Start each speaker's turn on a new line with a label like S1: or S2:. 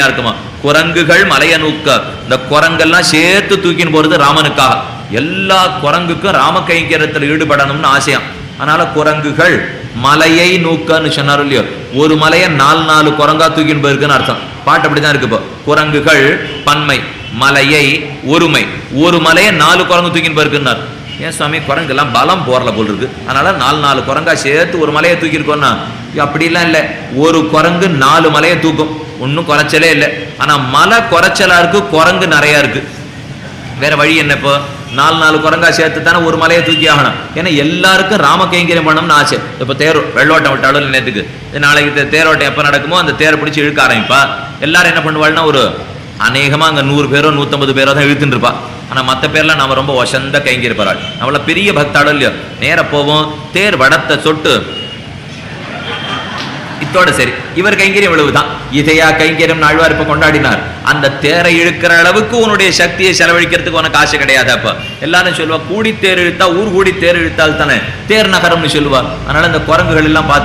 S1: இருக்குமா. குரங்குகள் மலைய நூக்க, இந்த குரங்கெல்லாம் சேர்த்து தூக்கின்னு போறது ராமனுக்காக. எல்லா குரங்குக்கும் ராம கைங்கரியத்தில் ஈடுபடணும்னு ஆசையம். அதனால குரங்குகள் மலையை நூக்கன்னு சொன்னார் இல்லையோ, ஒரு மலையை 4 குரங்கா தூக்கின்னு போயிருக்குன்னு அர்த்தம். பாட்டு அப்படிதான் இருக்கு. இப்போ குரங்குகள் பன்மை, மலையை ஒருமை, ஒரு மலையை 4 குரங்கு தூக்கின்னு போயிருக்குன்னார். ஏன் சுவாமி, குரங்குலாம் பலம் போறல போல் இருக்கு, அதனால 4 குரங்கா சேர்த்து ஒரு மலையை தூக்கிருக்கோம்னா அப்படிலாம் இல்லை. ஒரு குரங்கு 4 மலையை தூக்கும், ஒன்றும் குறைச்சலே இல்லை. ஆனா மலை குறைச்சலா இருக்கு, குரங்கு நிறைய இருக்கு. வேற வழி என்ன? இப்போ 4 குரங்கா சேர்த்து தானே ஒரு மலையை தூக்கி ஆகணும். ஏன்னா எல்லாருக்கும் ராம கைங்கரியம் பண்ணணும்னு ஆசை. இப்போ தேர் வெள்ளோட்டம் விட்டாலும் நேற்றுக்கு, நாளைக்கு தேரோட்டம் எப்போ நடக்குமோ அந்த தேரை பிடிச்சி இழுக்க ஆரம்பிப்பா. எல்லாரும் என்ன பண்ணுவாள்னா, ஒரு அநேகமா அங்கே 100 பேரோ 150 பேரோ தான் இழுத்துட்டு இருப்பா. ஆனால் மற்ற பேர்லாம் நம்ம ரொம்ப வசந்த கைங்கரிப்பாள், நம்மள பெரிய பக்தாடும் இல்லையோ. நேர போவோம், தேர் வடத்தை சொட்டு இத்தோட சரி. இவர் கைங்கரியம் இவ்வளவுதான். இதையா கைங்கரியம் ஆழ்வார் இப்ப கொண்டாடினார். அந்த தேரை இழுக்கிற அளவுக்கு உன்னுடைய சக்தியை செலவழிக்கிறதுக்கு உனக்கு ஆசை கிடையாது. அப்ப எல்லாரும் சொல்லுவா, கூடி தேர் இழுத்தா ஊர் கூடி தேர் இழுத்தால் தானே தேர் நகரம்னு சொல்லுவா. அதனால இந்த குரங்குகள் எல்லாம் பார்த்து